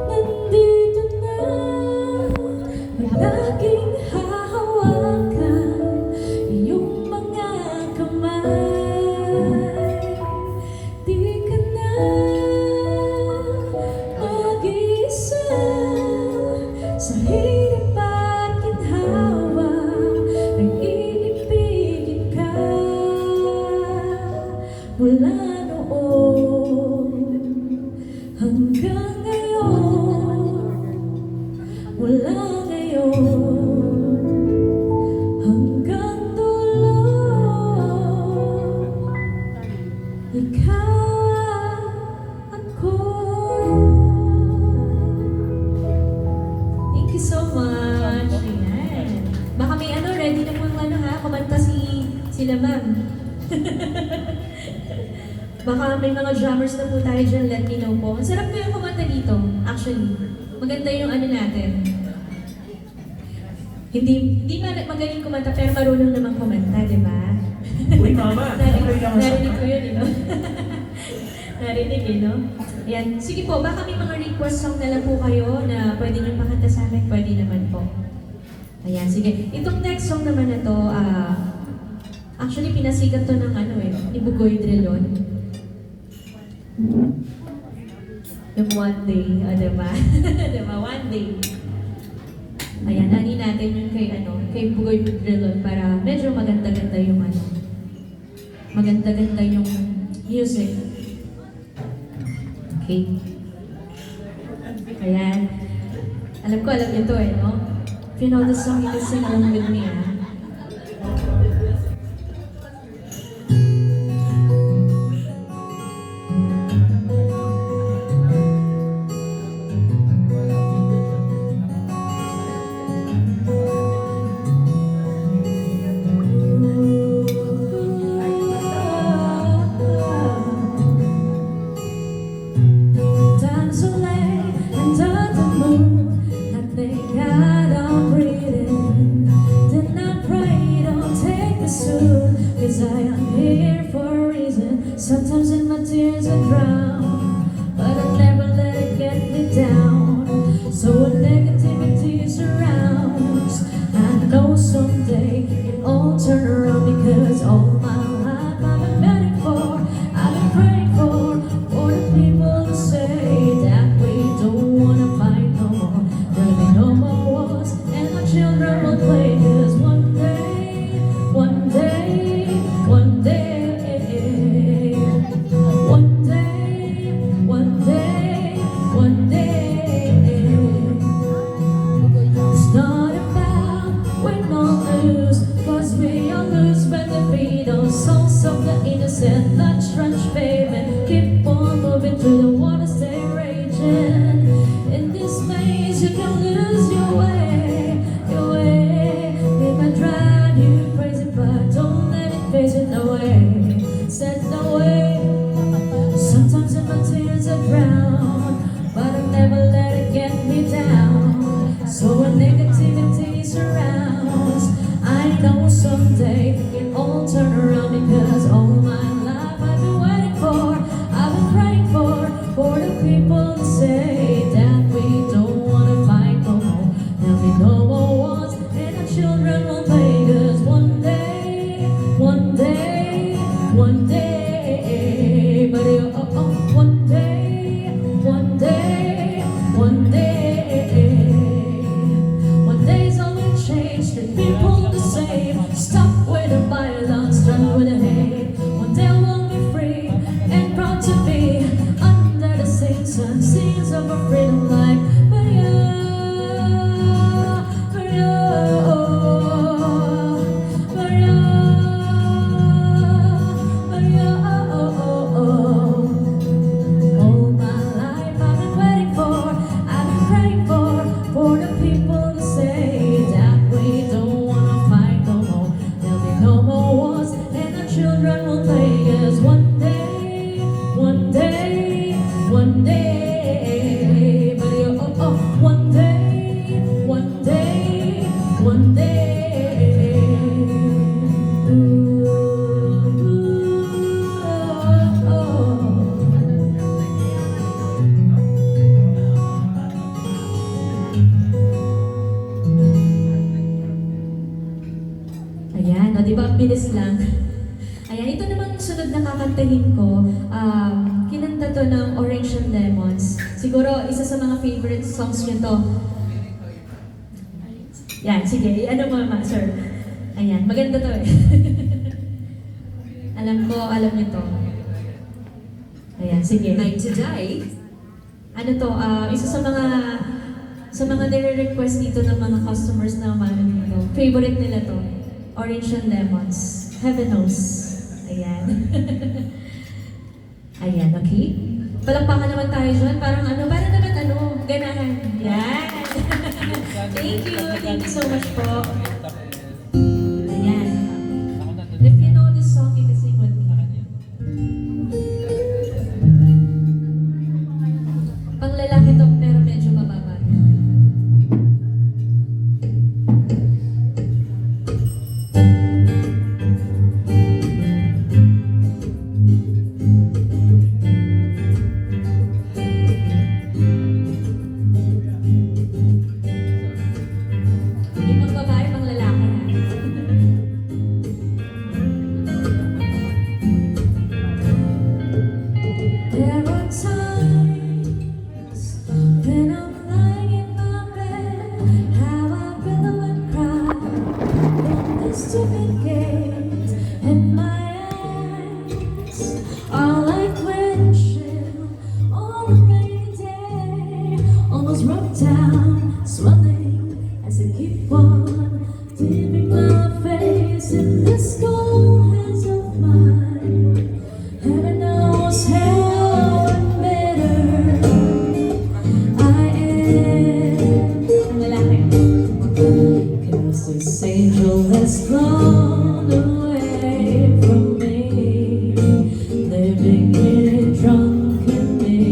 nandito na, palaging hahawakan iyong mga kamay. Di ka na mag-iisa sa hirap at ginhawa, nag-iibigin ka mula noon hanggang ngayon, mula ngayon hanggang dulo. Ikaw at ako. Thank you so much. Ayan. Baka may ready na po kumanta sila ma'am. Baka may mga drummers na po tayo dyan, let me know po. Ang sarap po yung kumanta dito, actually. Maganda yung natin. Hindi magaling kumanta, pero marunong naman kumanta, di ba? Uy, mama! Narinig ko yun, no? Narinig, no? Yan. Sige po, baka may mga request song na lang po kayo na pwede nyo pakanta sa amin, pwede naman po. Ayan, sige. Itong next song naman na to, actually pinasikat to ng ni Bugoy Drilon. Yung One Day, diba? Diba? One Day. Ayan, nani natin yung kay Bugoy Drilon para medyo maganda-ganda yung maganda-ganda yung music. Okay. Ayan. Alam niyo to no? If you know the song, you can sing along with me, cause I am here for a reason. Sometimes in my tears I drown, but I never let it get me down. So when negativity surrounds, I know someday it all turn around. Because all my life I've been begging for, I've been praying for the people to say that we don't wanna fight no more. There'll be no more wars and our children will play. Cause one day, one day, one day, one day, one day, one day. It's not about win or lose, cause we all lose when they feed on souls of the innocent. Let's run, baby, keep on moving through the water, stay raging. In this maze you can lose your way, your way. It might drive you crazy, but don't let it face it away. Said no way. Sometimes in my tears I drown, but I never let it get me down. So when negativity surrounds, I know someday it all turn around. Because all my life I've been waiting for, I've been praying for the people to say that we don't wanna fight no more. There'll be no more wars and our children will play. Cause one day, one day, one day, but one day, one day, one day, one day's all will change. The people the same. Stop with the violence, done with the hate. One day we'll be free and proud to be under the same sun. Scenes of our freedom like Maria, Maria, Maria, Maria. All my life I've been waiting for, I've been praying for the people to say that we don't wanna fight no more. There'll be no more wars and our children will play. Cause one day, one day, one day, but kakantahin ko, kinanta to ng Orange and Lemons. Siguro, isa sa mga favorite songs nyo to. Yan, sige. Ano mama, sir? Ayan, maganda to eh. Alam nyo to. Ayan, sige. Night today. Ano to, isa sa mga nire-request dito ng mga customers na umano dito. Favorite nila to. Orange and Lemons. Heaven knows. Ayan. Ayan, okay? Palakpakan naman tayo dyan. Parang ganahan. Yan. Thank you. Thank you so much po. Ayan. If you know this song, you can sing with me. Pang lalaki to, pero medyo mababa. Yung pang babae, pang lalaki. There are times when I'm lying in my bed, how I pillow and cry from the stupid gaze in my eyes are like windshield on a rainy day, almost broke down, swelling as I keep on dipping my face in this cold hands of mine. Heaven knows how bitter I am. Ang lalaki. 'Cause this angel has gone away.